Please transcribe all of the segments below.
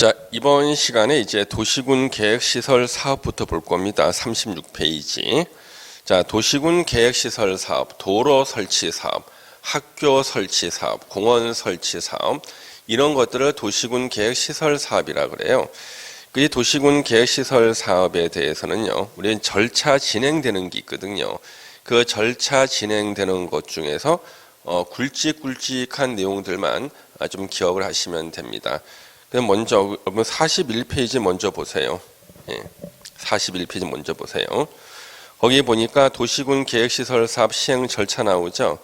자, 이번 시간에 이제 도시군 계획 시설 사업부터 볼 겁니다. 36페이지. 자, 도시군 계획 시설 사업, 도로 설치 사업, 학교 설치 사업, 공원 설치 사업, 이런 것들을 도시군 계획 시설 사업이라 그래요. 이 도시군 계획 시설 사업에 대해서는요, 우리는 절차 진행되는 게 있거든요. 그 절차 진행되는 것 중에서 굵직굵직한 내용들만 좀 기억을 하시면 됩니다. 그럼 먼저 41페이지 먼저 보세요. 41페이지 먼저 보세요. 거기 보니까 도시군 계획시설 사업 시행 절차 나오죠.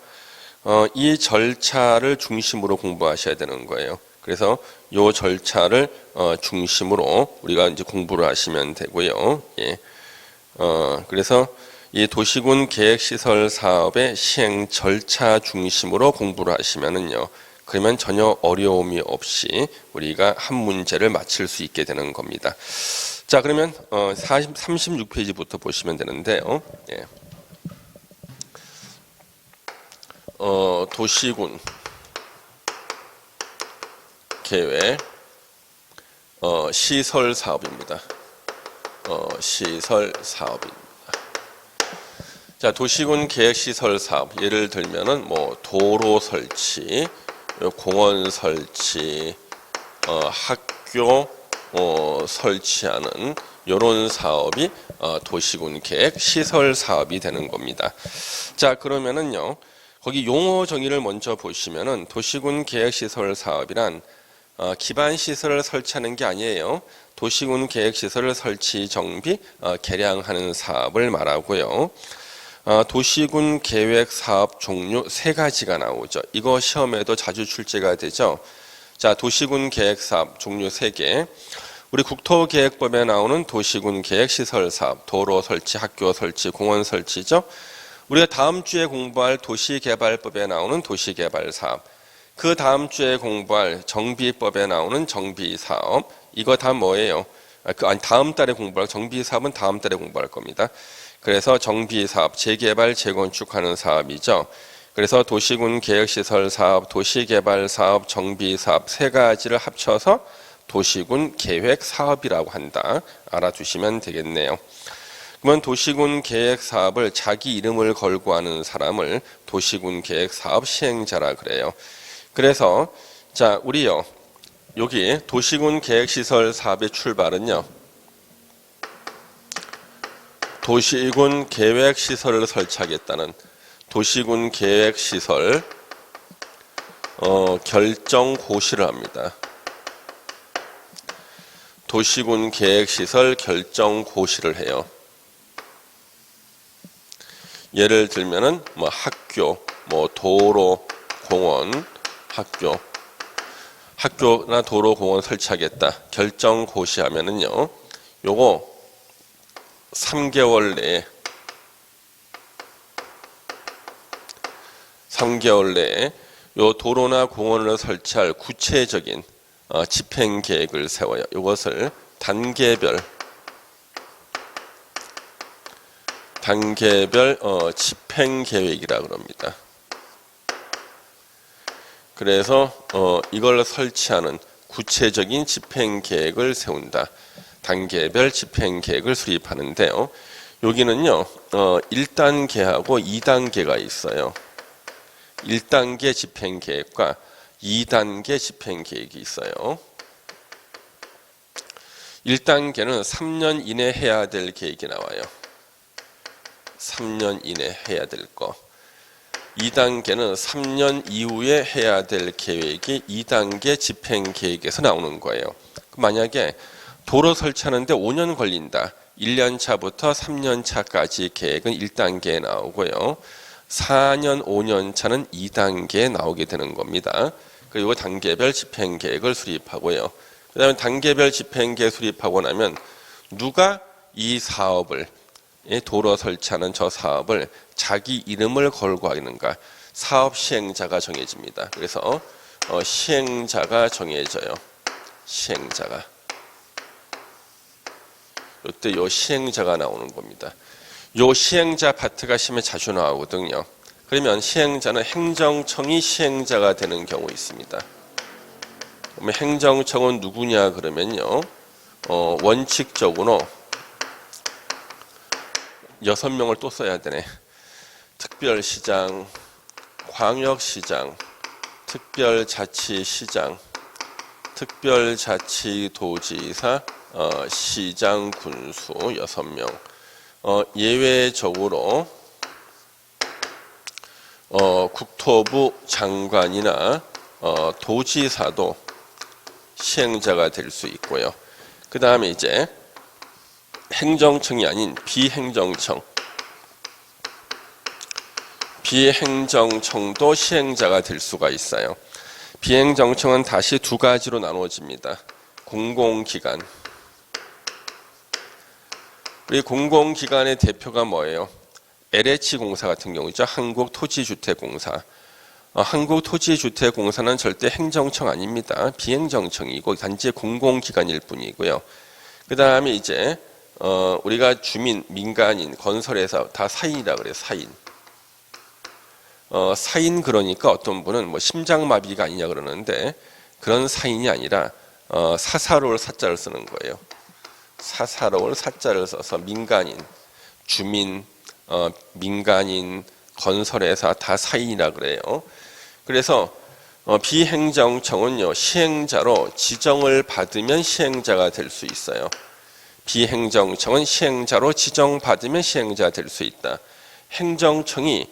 이 절차를 중심으로 공부하셔야 되는 거예요. 그래서 이 절차를 중심으로 우리가 이제 공부를 하시면 되고요. 그래서 이 도시군 계획시설 사업의 시행 절차 중심으로 공부를 하시면은요. 그러면 전혀 어려움이 없이 우리가 한 문제를 맞힐 수 있게 되는 겁니다. 자, 그러면 36페이지부터 보시면 되는데요. 도시군 계획 시설 사업입니다. 시설 사업입니다. 자, 도시군 계획 시설 사업, 예를 들면은 뭐 도로 설치, 공원 설치, 학교 설치하는 이런 사업이 도시군 계획 시설 사업이 되는 겁니다. 자, 그러면은요, 거기 용어 정의를 먼저 보시면은 도시군 계획 시설 사업이란 기반 시설을 설치하는 게 아니에요. 도시군 계획 시설을 설치, 정비, 개량하는 사업을 말하고요. 도시군 계획 사업 종류 세 가지가 나오죠. 이거 시험에도 자주 출제가 되죠. 자, 도시군 계획 사업 종류 3개. 우리 국토계획법에 나오는 도시군 계획 시설 사업, 도로 설치, 학교 설치, 공원 설치죠. 우리가 다음 주에 공부할 도시개발법에 나오는 도시개발 사업, 그 다음 주에 공부할 정비법에 나오는 정비 사업, 이거 다 뭐예요? 다음 달에 공부할 정비 사업은 다음 달에 공부할 겁니다. 그래서 정비사업, 재개발, 재건축하는 사업이죠. 그래서 도시군 계획시설 사업, 도시개발 사업, 정비사업 세 가지를 합쳐서 도시군 계획 사업이라고 한다. 알아두시면 되겠네요. 그러면 도시군 계획 사업을 자기 이름을 걸고 하는 사람을 도시군 계획 사업 시행자라 그래요. 그래서 자, 우리요, 여기 도시군 계획시설 사업의 출발은요, 도시군 계획시설을 설치하겠다는 도시군 계획시설 결정고시를 합니다. 도시군 계획시설 결정고시를 해요. 예를 들면은 뭐 학교, 뭐 도로, 공원, 학교나 도로, 공원 설치하겠다. 결정고시하면은요, 요거 3개월 내에 요 도로나 공원을 설치할 구체적인 집행 계획을 세워요. 이것을 단계별 집행 계획이라고 합니다. 그래서 이걸 설치하는 구체적인 집행 계획을 세운다. 단계별 집행 계획을 수립하는데요. 여기는요, 1단계하고 2단계가 있어요. 1단계 집행 계획과 2단계 집행 계획이 있어요. 1단계는 3년 이내 해야 될 계획이 나와요. 3년 이내 해야 될 거. 2단계는 3년 이후에 해야 될 계획이 2단계 집행 계획에서 나오는 거예요. 만약에 도로 설치하는데 5년 걸린다. 1년 차부터 3년 차까지 계획은 1단계에 나오고요. 4년, 5년 차는 2단계에 나오게 되는 겁니다. 그리고 단계별 집행 계획을 수립하고요. 그 다음에 단계별 집행 계획 수립하고 나면 누가 이 사업을, 도로 설치하는 저 사업을 자기 이름을 걸고 하는가, 사업 시행자가 정해집니다. 그래서 시행자가 정해져요. 시행자가. 이때 요 시행자가 나오는 겁니다. 요 시행자 파트가 시험에 자주 나오거든요. 그러면 시행자는 행정청이 시행자가 되는 경우 있습니다. 그러면 행정청은 누구냐 그러면요. 원칙적으로 6명을 또 써야 되네. 특별시장, 광역시장, 특별자치시장, 특별자치도지사, 시장, 군수 6명. 예외적으로 국토부 장관이나 도지사도 시행자가 될 수 있고요. 그 다음에 이제 행정청이 아닌 비행정청, 비행정청도 시행자가 될 수가 있어요. 비행정청은 다시 두 가지로 나누어집니다. 공공기관. 우리 공공기관의 대표가 뭐예요? LH공사 같은 경우죠. 한국토지주택공사. 한국토지주택공사는 절대 행정청 아닙니다. 비행정청이고 단지 공공기관일 뿐이고요. 그 다음에 이제 우리가 주민, 민간인, 건설회사 다 사인이라 그래요. 사인. 사인 그러니까 어떤 분은 뭐 심장마비가 아니냐 그러는데 그런 사인이 아니라 사사로울 사자를 쓰는 거예요. 사사로울 사자를 써서 민간인, 주민, 민간인, 건설회사 다 사인이라 그래요. 그래서 비행정청은요 시행자로 지정을 받으면 시행자가 될 수 있어요. 비행정청은 시행자로 지정받으면 시행자가 될 수 있다. 행정청이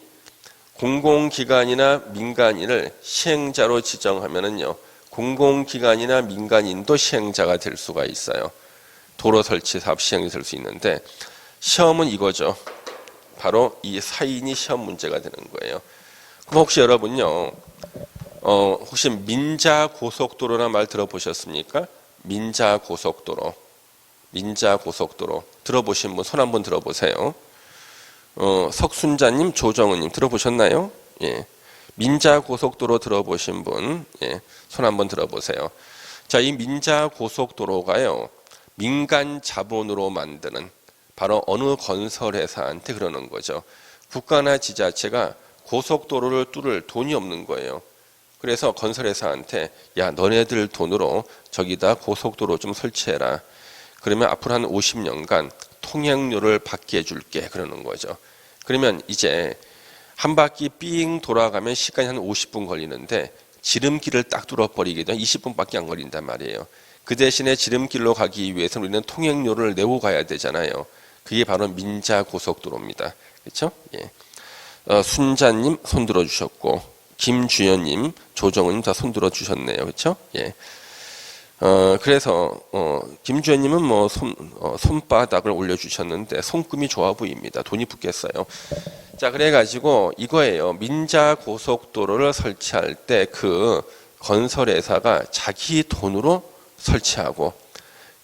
공공기관이나 민간인을 시행자로 지정하면은요 공공기관이나 민간인도 시행자가 될 수가 있어요. 도로 설치 사업 시행이 될 수 있는데 시험은 이거죠. 바로 이 사인이 시험 문제가 되는 거예요. 그럼 혹시 여러분요, 혹시 민자고속도로라는 말 들어보셨습니까? 민자고속도로, 민자고속도로 들어보신 분 손 한번 들어보세요. 석순자님, 조정은님 들어보셨나요? 예, 민자고속도로 들어보신 분, 예, 손 한번 들어보세요. 자, 이 민자고속도로가요, 민간 자본으로 만드는 바로 어느 건설회사한테 그러는 거죠. 국가나 지자체가 고속도로를 뚫을 돈이 없는 거예요. 그래서 건설회사한테 야 너네들 돈으로 저기다 고속도로 좀 설치해라. 그러면 앞으로 한 50년간 통행료를 받게 해줄게 그러는 거죠. 그러면 이제 한 바퀴 삥 돌아가면 시간이 한 50분 걸리는데 지름길을 딱 뚫어버리게 되면 20분밖에 안 걸린단 말이에요. 그 대신에 지름길로 가기 위해서는 우리는 통행료를 내고 가야 되잖아요. 그게 바로 민자고속도로입니다. 그렇죠? 예. 순자님 손 들어주셨고 김주연님, 조정은님 다 손 들어주셨네요. 그렇죠? 예. 그래서 김주연님은 뭐 손바닥을 올려주셨는데 손금이 좋아 보입니다. 돈이 붙겠어요. 자, 그래가지고 이거예요. 민자고속도로를 설치할 때 그 건설회사가 자기 돈으로 설치하고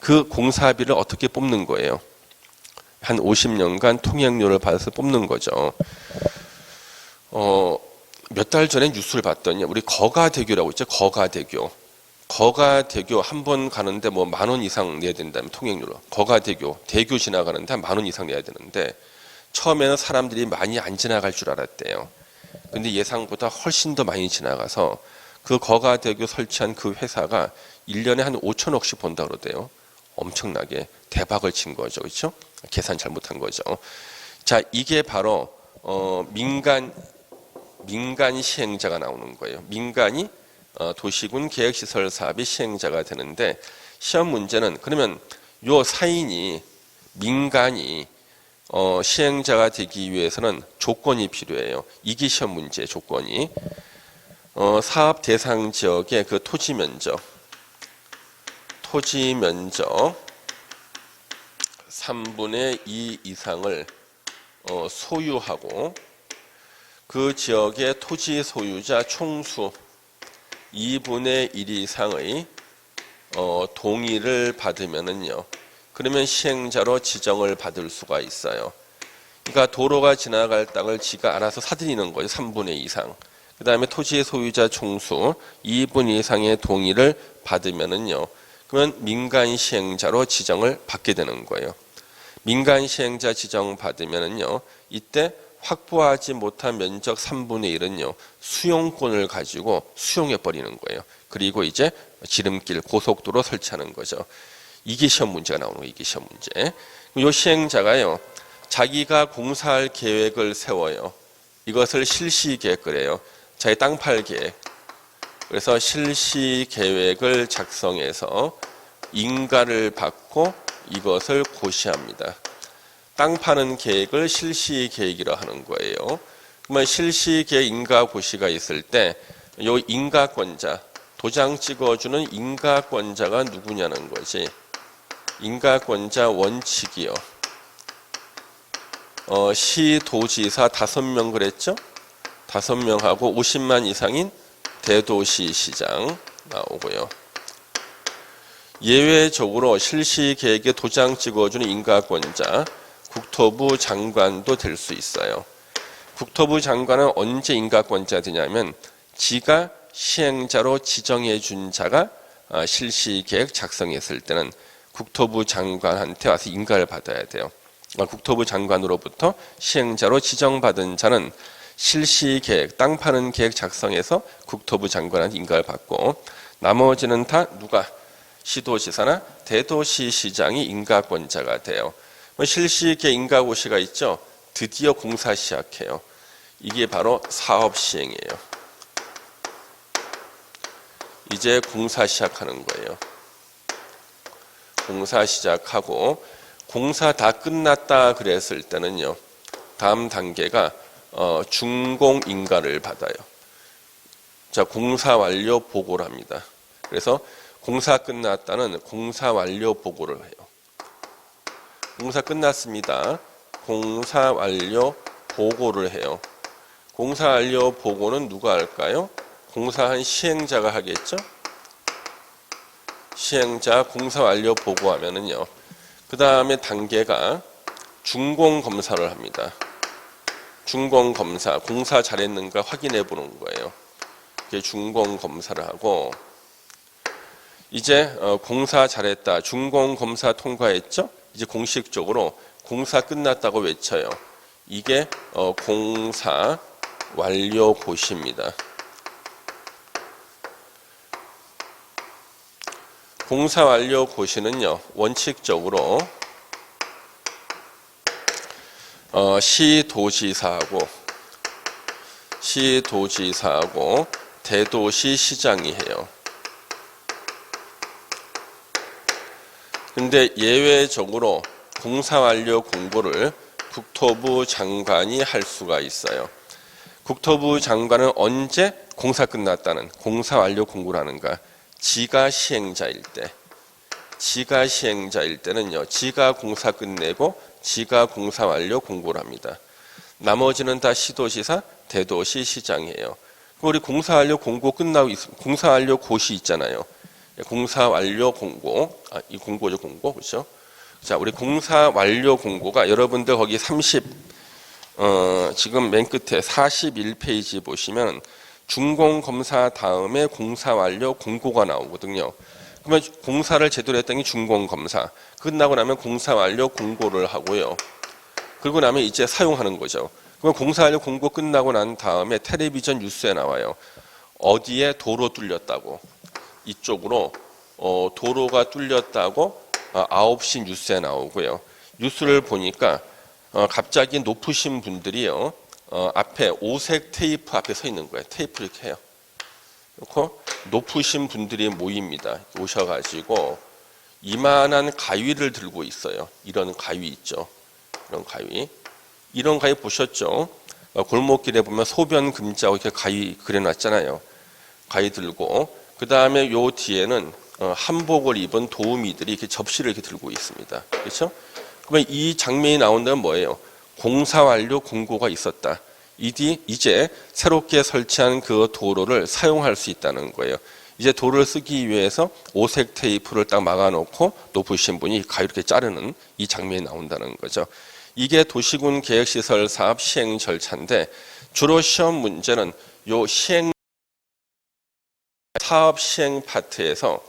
그 공사비를 어떻게 뽑는 거예요? 한 50년간 통행료를 받아서 뽑는 거죠. 몇 달 전에 뉴스를 봤더니 우리 거가대교라고 있죠. 거가대교. 거가대교 한 번 가는데 뭐 10,000원 이상 내야 된다면 통행료로. 거가대교, 대교 지나가는데 한 10,000원 이상 내야 되는데 처음에는 사람들이 많이 안 지나갈 줄 알았대요. 근데 예상보다 훨씬 더 많이 지나가서 그 거가대교 설치한 그 회사가 1년에 한 5천억씩 번다 그러대요. 엄청나게 대박을 친 거죠. 그렇죠? 계산 잘못한 거죠. 자, 이게 바로 민간 시행자가 나오는 거예요. 민간이 도시군 계획시설 사업의 시행자가 되는데 시험 문제는 그러면 요 사인이 민간이 시행자가 되기 위해서는 조건이 필요해요. 이게 시험 문제의 조건이 사업 대상 지역의 그 토지 면적 3분의 2 이상을 소유하고 그 지역의 토지 소유자 총수 2분의 1 이상의 동의를 받으면은요. 그러면 시행자로 지정을 받을 수가 있어요. 그러니까 도로가 지나갈 땅을 지가 알아서 사들이는 거죠. 3분의 2 이상. 그 다음에 토지 소유자 총수 2분 이상의 동의를 받으면은요. 그러면 민간 시행자로 지정을 받게 되는 거예요. 민간 시행자 지정 받으면은요. 이때 확보하지 못한 면적 3분의 1은요. 수용권을 가지고 수용해 버리는 거예요. 그리고 이제 지름길, 고속도로 설치하는 거죠. 이게 시험 문제가 나오는 거예요. 이게 시험 문제. 이 시행자가요, 자기가 공사할 계획을 세워요. 이것을 실시 계획을 해요. 자기 땅 팔 계획. 그래서 실시 계획을 작성해서 인가를 받고 이것을 고시합니다. 땅 파는 계획을 실시 계획이라 하는 거예요. 그러면 실시 계획 인가 고시가 있을 때 이 인가권자, 도장 찍어주는 인가권자가 누구냐는 거지. 인가권자 원칙이요. 시도지사 5명 그랬죠? 5명하고 50만 이상인 대도시시장 나오고요. 예외적으로 실시 계획에 도장 찍어주는 인가권자, 국토부 장관도 될 수 있어요. 국토부 장관은 언제 인가권자 되냐면 지가 시행자로 지정해 준 자가 실시 계획 작성했을 때는 국토부 장관한테 와서 인가를 받아야 돼요. 국토부 장관으로부터 시행자로 지정받은 자는 실시 계획, 땅 파는 계획 작성해서 국토부 장관한테 인가를 받고 나머지는 다 누가? 시도지사나 대도시시장이 인가권자가 돼요. 실시 계획 인가고시가 있죠. 드디어 공사 시작해요. 이게 바로 사업 시행이에요. 이제 공사 시작하는 거예요. 공사 시작하고 공사 다 끝났다 그랬을 때는요. 다음 단계가 준공 인가를 받아요. 자, 공사 완료 보고를 합니다. 그래서 공사 끝났다는 공사 완료 보고를 해요. 공사 끝났습니다. 공사 완료 보고를 해요. 공사 완료 보고는 누가 할까요? 공사한 시행자가 하겠죠? 시행자 공사 완료 보고하면은요. 그 다음에 단계가 준공 검사를 합니다. 준공 검사, 공사 잘했는가 확인해 보는 거예요. 준공 검사를 하고 이제 공사 잘했다. 준공 검사 통과했죠? 이제 공식적으로 공사 끝났다고 외쳐요. 이게 공사 완료 고시입니다. 공사 완료 고시는요. 원칙적으로 시도지사하고 대도시시장이 해요. 근데 예외적으로 공사 완료 공고를 국토부 장관이 할 수가 있어요. 국토부 장관은 언제 공사 끝났다는 공사 완료 공고를 하는가? 지가 시행자일 때. 지가 시행자일 때는요. 지가 공사 끝내고 지가 공사 완료 공고를 합니다. 나머지는 다 시도지사, 대도시시장이에요. 우리 공사 완료 공고 끝나고 공사 완료 고시 있잖아요. 공사 완료 공고, 이 공고죠, 공고, 그렇죠? 자, 우리 공사 완료 공고가 여러분들 거기 지금 맨 끝에 41페이지 보시면 준공 검사 다음에 공사 완료 공고가 나오거든요. 그러면 공사를 제대로 했더니 준공 검사, 끝나고 나면 공사 완료 공고를 하고요. 그리고 나면 이제 사용하는 거죠. 그러면 공사 완료 공고 끝나고 난 다음에 텔레비전 뉴스에 나와요. 어디에 도로 뚫렸다고. 이쪽으로 도로가 뚫렸다고 9시 뉴스에 나오고요. 뉴스를 보니까 갑자기 높으신 분들이요. 앞에 오색 테이프 앞에 서 있는 거예요. 테이프 이렇게 해요. 그렇고 높으신 분들이 모입니다. 오셔가지고 이만한 가위를 들고 있어요. 이런 가위 있죠. 이런 가위 보셨죠? 골목길에 보면 소변 금지하고 이렇게 가위 그려놨잖아요. 가위 들고 그 다음에 요 뒤에는 한복을 입은 도우미들이 이렇게 접시를 이렇게 들고 있습니다. 그렇죠? 그러면 이 장면이 나온다면 뭐예요? 공사 완료 공고가 있었다. 이제 새롭게 설치한 그 도로를 사용할 수 있다는 거예요. 이제 도로를 쓰기 위해서 오색 테이프를 딱 막아놓고 높으신 분이 가위 이렇게 자르는 이 장면이 나온다는 거죠. 이게 도시군 계획시설 사업 시행 절차인데 주로 시험 문제는 요 사업 시행 파트에서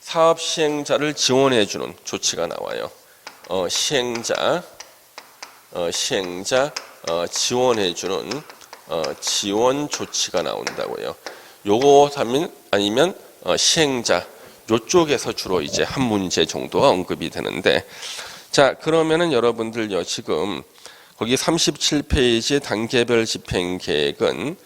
사업 시행자를 지원해 주는 조치가 나와요. 시행자 지원해 주는 지원 조치가 나온다고요. 요거 하면 아니면 시행자 요쪽에서 주로 이제 한 문제 정도가 언급이 되는데, 자 그러면은 여러분들요 지금 거기 37페이지 단계별 집행 계획은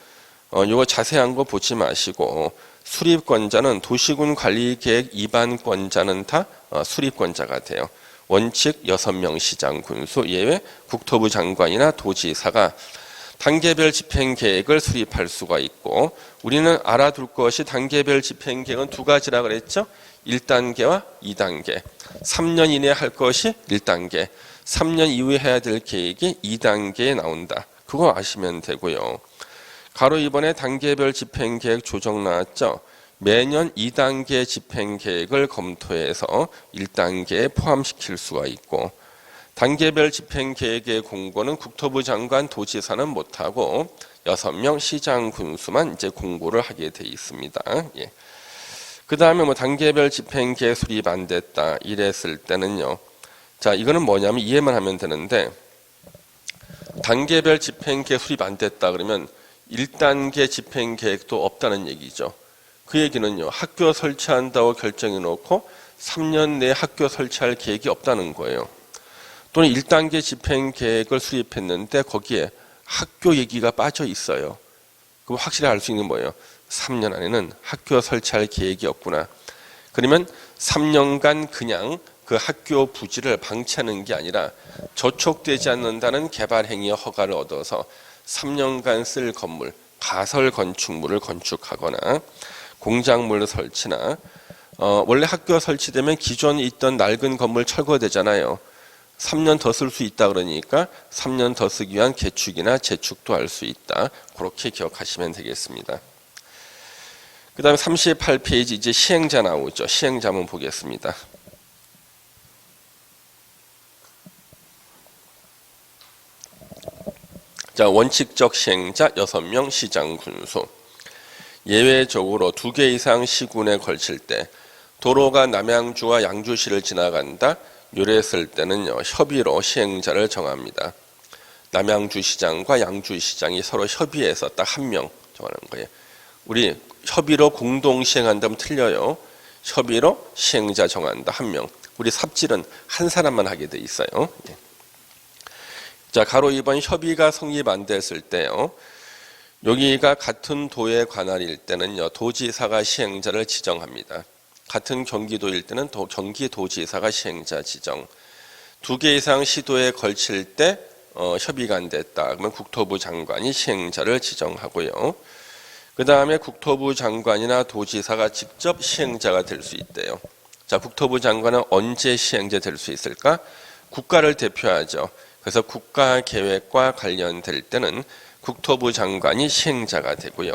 요거 자세한 거 보지 마시고 수립권자는 도시군 관리계획 입안권자는 다 수립권자가 돼요. 원칙 6명 시장 군수 예외 국토부 장관이나 도지사가 단계별 집행계획을 수립할 수가 있고, 우리는 알아둘 것이 단계별 집행계획은 두 가지라 그랬죠. 1단계와 2단계. 3년 이내에 할 것이 1단계, 3년 이후에 해야 될 계획이 2단계에 나온다. 그거 아시면 되고요. 가로 이번에 단계별 집행계획 조정 나왔죠. 매년 2단계 집행계획을 검토해서 1단계에 포함시킬 수가 있고, 단계별 집행계획의 공고는 국토부 장관, 도지사는 못하고 6명 시장 군수만 이제 공고를 하게 돼 있습니다. 예. 그 다음에 뭐 단계별 집행계획 수립 안 됐다 이랬을 때는요. 자 이거는 뭐냐면 이해만 하면 되는데, 단계별 집행계획 수립 안 됐다 그러면 1단계 집행계획도 없다는 얘기죠. 그 얘기는요, 학교 설치한다고 결정해 놓고 3년 내에 학교 설치할 계획이 없다는 거예요. 또는 1단계 집행계획을 수립했는데 거기에 학교 얘기가 빠져 있어요. 그럼 확실히 알 수 있는 뭐예요? 3년 안에는 학교 설치할 계획이 없구나. 그러면 3년간 그냥 그 학교 부지를 방치하는 게 아니라 저촉되지 않는다는 개발행위의 허가를 얻어서 3년간 쓸 건물, 가설 건축물을 건축하거나 공작물 설치나 원래 학교 설치되면 기존에 있던 낡은 건물 철거되잖아요. 3년 더 쓸 수 있다 그러니까 3년 더 쓰기 위한 개축이나 재축도 할 수 있다. 그렇게 기억하시면 되겠습니다. 그 다음에 38페이지 이제 시행자 나오죠. 시행자 한번 보겠습니다. 자, 원칙적 시행자 6명 시장 군수. 예외적으로 2개 이상 시군에 걸칠 때 도로가 남양주와 양주시를 지나간다. 요랬을 때는요, 협의로 시행자를 정합니다. 남양주시장과 양주시장이 서로 협의해서 딱 한 명 정하는 거예요. 우리 협의로 공동 시행한다면 틀려요. 협의로 시행자 정한다. 한 명. 우리 삽질은 한 사람만 하게 돼 있어요. 자, 가로 2번 협의가 성립 안 됐을 때요. 여기가 같은 도의 관할일 때는요, 도지사가 시행자를 지정합니다. 같은 경기도일 때는 경기도지사가 시행자 지정. 2개 이상 시도에 걸칠 때 협의가 안 됐다. 그러면 국토부 장관이 시행자를 지정하고요. 그 다음에 국토부 장관이나 도지사가 직접 시행자가 될 수 있대요. 자, 국토부 장관은 언제 시행자 될 수 있을까? 국가를 대표하죠. 그래서 국가계획과 관련될 때는 국토부 장관이 시행자가 되고요.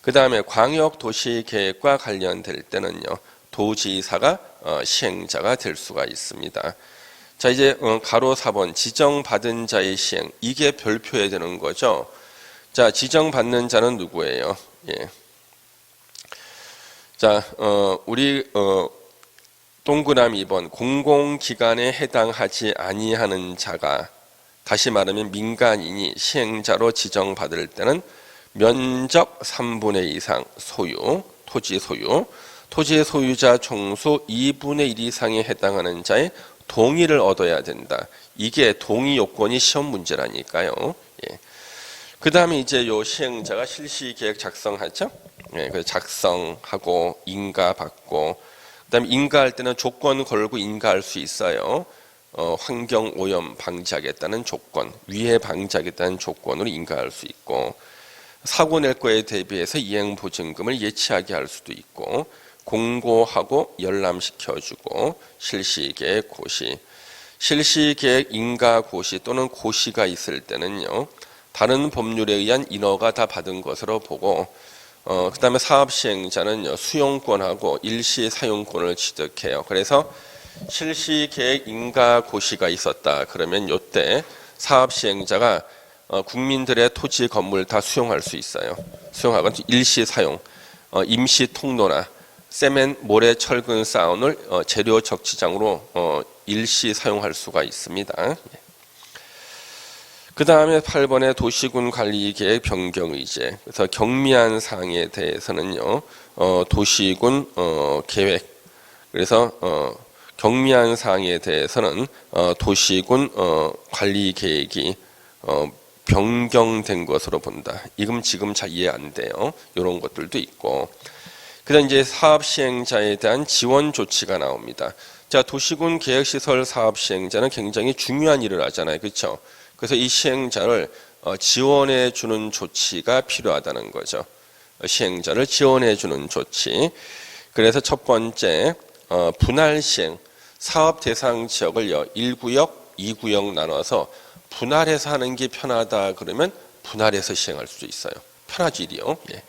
그 다음에 광역도시계획과 관련될 때는요, 도지사가 시행자가 될 수가 있습니다. 자, 이제 가로 4번 지정받은 자의 시행, 이게 별표해야 되는 거죠. 자, 지정받는 자는 누구예요? 예. 자, 우리 동그라미 2번 공공기관에 해당하지 아니하는 자가, 다시 말하면 민간인이 시행자로 지정받을 때는 면적 3분의 2 이상 소유, 토지 소유, 토지 소유자 총수 2분의 1 이상에 해당하는 자의 동의를 얻어야 된다. 이게 동의 요건이 시험 문제라니까요. 예. 그 다음에 이제 요 시행자가 실시계획 작성하죠. 예, 그래서 작성하고 인가받고, 그 다음에 인가할 때는 조건 걸고 인가할 수 있어요. 환경 오염 방지하겠다는 조건, 위해 방지하겠다는 조건으로 인가할 수 있고, 사고 낼 거에 대비해서 이행보증금을 예치하게 할 수도 있고, 공고하고 열람시켜주고, 실시계획 고시, 실시계획 인가 고시 또는 고시가 있을 때는요, 다른 법률에 의한 인허가 다 받은 것으로 보고, 그 다음에 사업시행자는요, 수용권하고 일시 사용권을 취득해요. 그래서 실시계획 인가 고시가 있었다 그러면 요때 사업시행자가 국민들의 토지 건물 다 수용할 수 있어요. 수용하고 일시 사용, 임시 통로나 세멘, 모래, 철근 쌓아놓을 재료 적치장으로 일시 사용할 수가 있습니다. 그 다음에 8번에 도시군 관리계획 변경 의제. 그래서 경미한 사항에 대해서는요, 도시군 계획. 그래서 경미한 사항에 대해서는 도시군 관리 계획이 변경된 것으로 본다. 이건 지금 잘 이해 안 돼요. 이런 것들도 있고. 그다음 이제 사업 시행자에 대한 지원 조치가 나옵니다. 자, 도시군 계획시설 사업 시행자는 굉장히 중요한 일을 하잖아요, 그렇죠? 그래서 이 시행자를 지원해 주는 조치가 필요하다는 거죠. 시행자를 지원해 주는 조치. 그래서 첫 번째 분할 시행. 사업 대상 지역을 1구역, 2구역 나눠서 분할해서 하는 게 편하다 그러면 분할해서 시행할 수 있어요. 편하지 일이요. 예.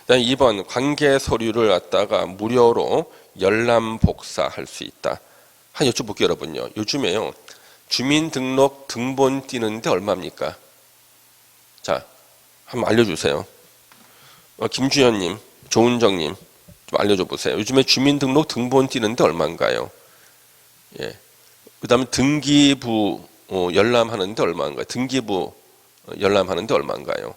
그다음 2번 관계 서류를 갖다가 무료로 열람 복사할 수 있다. 한 여쭤볼게요, 여러분요. 요즘에요. 주민등록 등본 띄는데 얼마입니까? 자, 한번 알려주세요. 김주현님, 조은정님 좀 알려줘 보세요. 요즘에 주민등록 등본 띄는데 얼마인가요? 예. 그다음에 등기부 열람하는데 얼마인가요? 등기부 열람하는데 얼마인가요?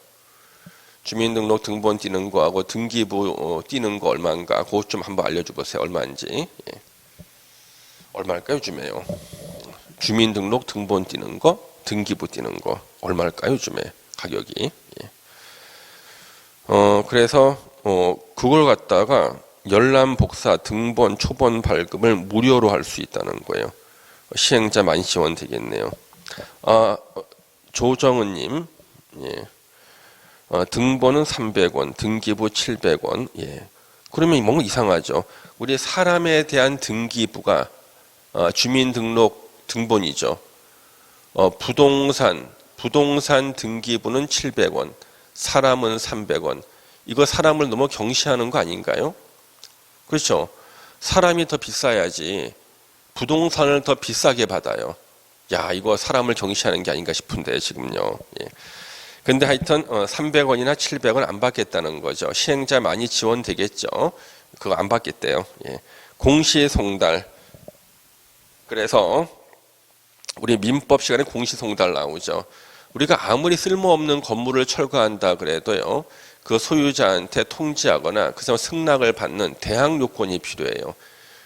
주민등록 등본 띄는 거하고 등기부 띄는 거 얼마인가? 그것 좀 한번 알려줘 보세요. 얼마인지. 예. 얼마일까요, 요즘에요? 주민등록 등본 띄는 거, 등기부 띄는 거 얼마일까요, 요즘에 가격이? 예. 그래서 그걸 갖다가 열람 복사, 등본, 초본 발급을 무료로 할 수 있다는 거예요. 시행자 많이 지원되겠네요. 조정은님, 예. 등본은 300원, 등기부 700원. 예. 그러면 뭔가 이상하죠. 우리 사람에 대한 등기부가 주민등록 등본이죠. 부동산 등기부는 700원, 사람은 300원. 이거 사람을 너무 경시하는 거 아닌가요? 그렇죠. 사람이 더 비싸야지 부동산을 더 비싸게 받아요. 야, 이거 사람을 경시하는 게 아닌가 싶은데 지금요. 예. 근데 하여튼 300원이나 700원 안 받겠다는 거죠. 시행자 많이 지원되겠죠. 그거 안 받겠대요. 예. 공시송달. 그래서 우리 민법 시간에 공시송달 나오죠. 우리가 아무리 쓸모없는 건물을 철거한다 그래도요. 그 소유자한테 통지하거나 그 사람 승낙을 받는 대항 요건이 필요해요.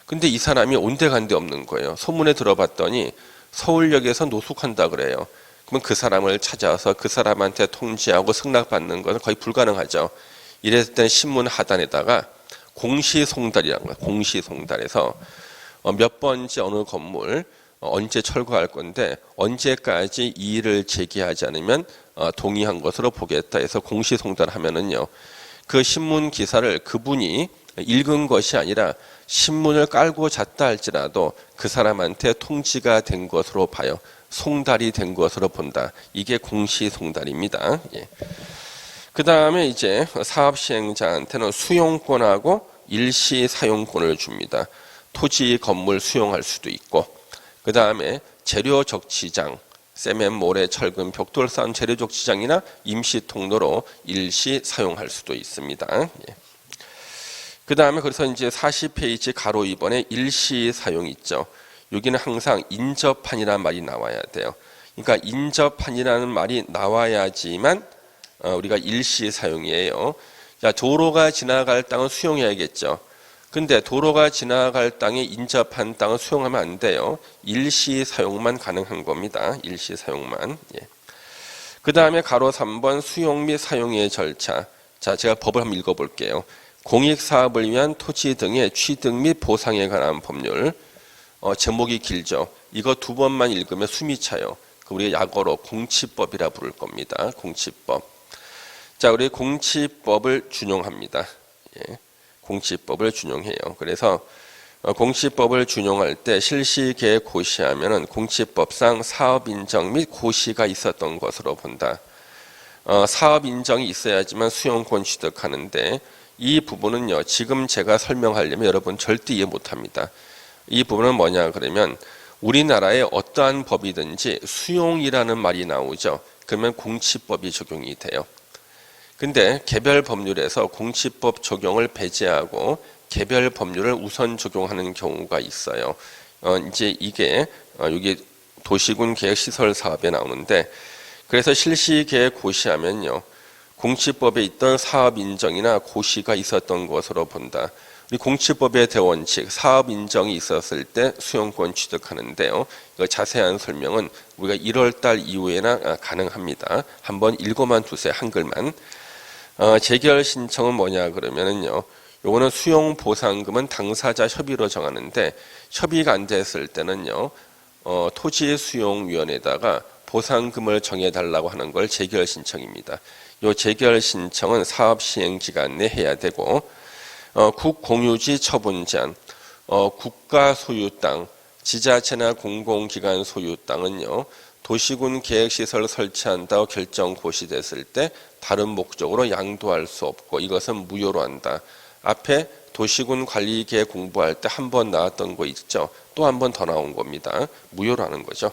근데 이 사람이 온데간데 없는 거예요. 소문에 들어봤더니 서울역에서 노숙한다 그래요. 그러면 그 사람을 찾아서 그 사람한테 통지하고 승낙받는 것은 거의 불가능하죠. 이랬을 땐 신문 하단에다가 공시송달이라는 거예요. 공시송달에서 몇 번째 어느 건물 언제 철거할 건데 언제까지 이의를 제기하지 않으면 동의한 것으로 보겠다 해서 공시송달하면은요. 그 신문 기사를 그분이 읽은 것이 아니라 신문을 깔고 잤다 할지라도 그 사람한테 통지가 된 것으로 봐요. 송달이 된 것으로 본다. 이게 공시송달입니다. 예. 그 다음에 이제 사업 시행자한테는 수용권하고 일시 사용권을 줍니다. 토지 건물 수용할 수도 있고, 그 다음에 재료 적치장, 세멘, 모래, 철근, 벽돌 쌓은 재료 적치장이나 임시 통로로 일시 사용할 수도 있습니다. 예. 그 다음에 그래서 이제 40페이지 가로 2번에 일시 사용 있죠. 여기는 항상 인접한이라는 말이 나와야 돼요. 그러니까 인접한이라는 말이 나와야지만 우리가 일시 사용이에요. 자, 도로가 지나갈 땅은 수용해야겠죠. 근데 도로가 지나갈 땅에 인접한 땅을 수용하면 안 돼요. 일시 사용만 가능한 겁니다. 일시 사용만. 예. 그 다음에 가로 3번 수용 및 사용의 절차. 자, 제가 법을 한번 읽어볼게요. 공익사업을 위한 토지 등의 취득 및 보상에 관한 법률. 제목이 길죠. 이거 두 번만 읽으면 숨이 차요. 우리가 약어로 공치법이라 부를 겁니다. 공치법. 자, 우리 공치법을 준용합니다. 예. 공치법을 준용해요. 그래서 공치법을 준용할 때 실시계획 고시하면은 공치법상 사업 인정 및 고시가 있었던 것으로 본다. 사업 인정이 있어야지만 수용권 취득하는데 이 부분은요. 지금 제가 설명하려면 여러분 절대 이해 못합니다. 이 부분은 뭐냐 그러면 우리나라의 어떠한 법이든지 수용이라는 말이 나오죠. 그러면 공치법이 적용이 돼요. 근데 개별 법률에서 공치법 적용을 배제하고 개별 법률을 우선 적용하는 경우가 있어요. 이제 이게 여기 도시군 계획 시설 사업에 나오는데 그래서 실시 계획 고시하면요. 공시법에 있던 사업 인정이나 고시가 있었던 것으로 본다. 우리 공시법의 대원칙, 사업 인정이 있었을 때 수용권 취득하는데요. 이거 자세한 설명은 우리가 1월 달 이후에나 가능합니다. 한번 읽어만 두세요. 한글만. 재결 신청은 뭐냐 그러면은요. 요거는 수용 보상금은 당사자 협의로 정하는데 협의가 안 됐을 때는요. 토지수용위원회에다가 보상금을 정해달라고 하는 걸 재결 신청입니다. 요 재결 신청은 사업 시행 기간 내 해야 되고 국공유지 처분 제한, 국가 소유 땅, 지자체나 공공기관 소유 땅은요. 도시군 계획시설 설치한다고 결정 고시됐을 때 다른 목적으로 양도할 수 없고 이것은 무효로 한다. 앞에 도시군 관리계획 공부할 때 한 번 나왔던 거 있죠. 또 한 번 더 나온 겁니다. 무효로 하는 거죠.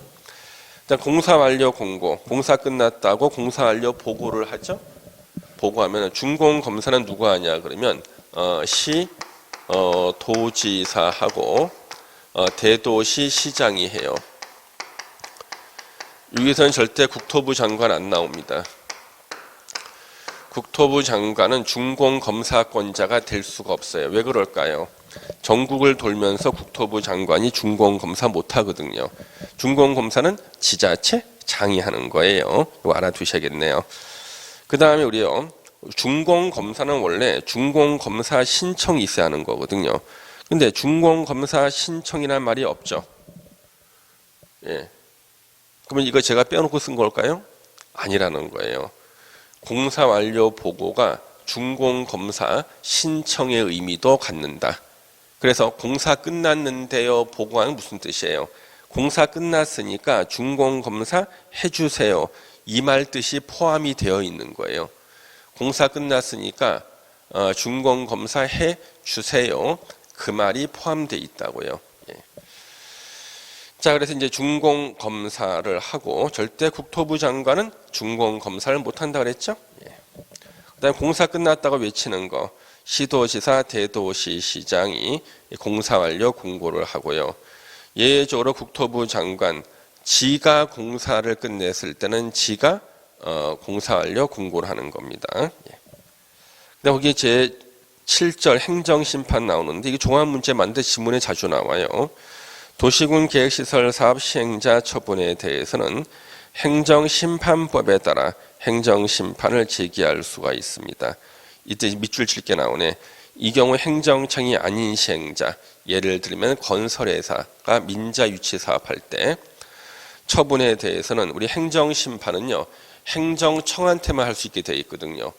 일단 공사 완료 공고, 공사 끝났다고 공사 완료 보고를 하죠. 보고하면 준공 검사는 누가 하냐 그러면 시 도지사하고 대도시 시장이 해요. 여기서는 절대 국토부 장관 안 나옵니다. 국토부 장관은 준공검사권자가 될 수가 없어요. 왜 그럴까요? 전국을 돌면서 국토부 장관이 준공검사 못하거든요. 준공검사는 지자체 장이 하는 거예요. 이거 알아두셔야겠네요. 그 다음에 우리요. 준공검사는 원래 준공검사 신청이 있어야 하는 거거든요. 근데 준공검사 신청이란 말이 없죠. 예. 그러면 이거 제가 빼놓고 쓴 걸까요? 아니라는 거예요. 공사 완료 보고가 준공검사 신청의 의미도 갖는다. 그래서 공사 끝났는데요 보고하는 무슨 뜻이에요? 공사 끝났으니까 준공검사 해주세요. 이 말 뜻이 포함이 되어 있는 거예요. 공사 끝났으니까 준공검사 해주세요. 그 말이 포함되어 있다고요. 예. 자, 그래서 이제 준공검사를 하고 절대 국토부 장관은 준공검사를 못한다 그랬죠? 예. 그다음에 공사 끝났다고 외치는 거 시도지사, 대도시시장이 공사 완료 공고를 하고요. 예외적으로 국토부 장관 지가 공사를 끝냈을 때는 지가 공사 완료 공고를 하는 겁니다. 예. 근데 거기 제 7절 행정심판 나오는데 이게 종합문제 만들 지문에 자주 나와요. 도시군 계획시설 사업 시행자 처분에 대해서는 행정심판법에 따라 행정심판을 제기할 수가 있습니다. 이때 밑줄 칠게 나오네. 이 경우 행정청이 아닌 시행자, 예를 들면 건설회사가 민자 유치 사업할 때 처분에 대해서는 우리 행정심판은요. 행정청한테만 할 수 있게 되어 있거든요.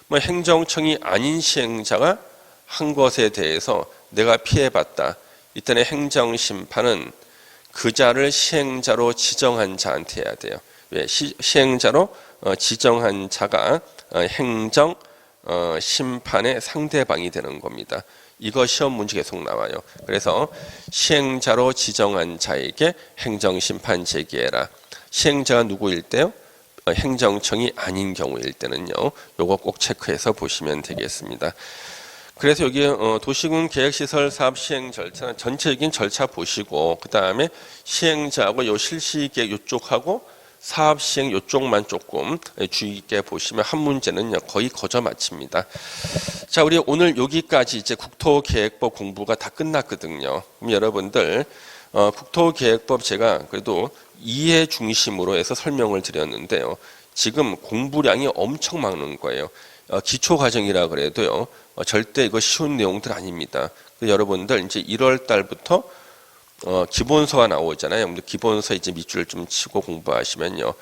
뭐 행정청이 아닌 시행자가 한 것에 대해서 내가 피해봤다. 이때는 행정심판은 그 자를 시행자로 지정한 자한테 해야 돼요. 왜? 시행자로 지정한 자가 행정 심판의 상대방이 되는 겁니다. 이거 시험 문제 계속 나와요. 그래서 시행자로 지정한 자에게 행정심판 제기해라. 시행자가 누구일 때요? 행정청이 아닌 경우일 때는요. 요거 꼭 체크해서 보시면 되겠습니다. 그래서 여기 도시군 계획시설 사업 시행 절차는 전체적인 절차 보시고 그 다음에 시행자하고 요 실시계획 요쪽하고 사업 시행 요쪽만 조금 주의 깊게 보시면 한 문제는요 거의 거저 맞춥니다. 자, 우리 오늘 여기까지 이제 국토계획법 공부가 다 끝났거든요. 그럼 여러분들 국토계획법 제가 그래도 이해 중심으로 해서 설명을 드렸는데요. 지금 공부량이 엄청 많은 거예요. 기초과정이라 그래도요. 절대 이거 쉬운 내용들 아닙니다. 여러분들 이제 1월 달부터 기본서가 나오잖아요. 기본서 이제 밑줄 좀 치고 공부하시면요.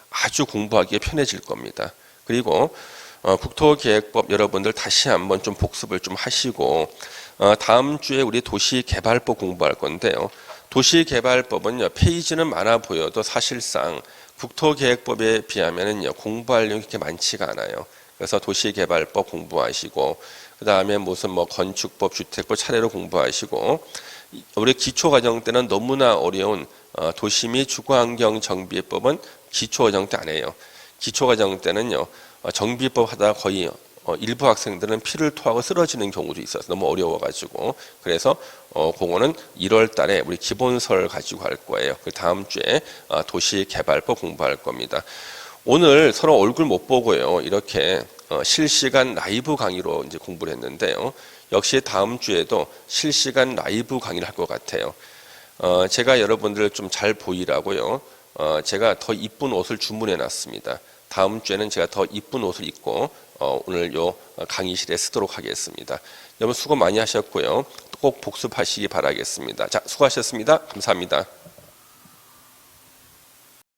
아주 공부하기에 편해질 겁니다. 그리고 국토계획법 여러분들 다시 한번 좀 복습을 좀 하시고 다음 주에 우리 도시개발법 공부할 건데요. 도시개발법은요. 페이지는 많아 보여도 사실상 국토계획법에 비하면은요. 공부할 내용이 그렇게 많지가 않아요. 그래서 도시개발법 공부하시고 그 다음에 무슨 뭐 건축법, 주택법 차례로 공부하시고 우리 기초과정 때는 너무나 어려운 도시 및 주거환경정비법은 기초과정 때 안 해요. 기초과정 때는요. 정비법 하다가 거의 일부 학생들은 피를 토하고 쓰러지는 경우도 있어서 너무 어려워가지고 그래서 그거는 1월 달에 우리 기본서를 가지고 할 거예요. 그 다음 주에 도시개발법 공부할 겁니다. 오늘 서로 얼굴 못 보고요. 이렇게 실시간 라이브 강의로 이제 공부를 했는데요. 역시 다음 주에도 실시간 라이브 강의를 할 것 같아요. 제가 여러분들 좀 잘 보이라고요. 제가 더 이쁜 옷을 주문해 놨습니다. 다음 주에는 제가 더 이쁜 옷을 입고 오늘 요 강의실에 쓰도록 하겠습니다. 여러분 수고 많이 하셨고요. 꼭 복습하시기 바라겠습니다. 자, 수고하셨습니다. 감사합니다.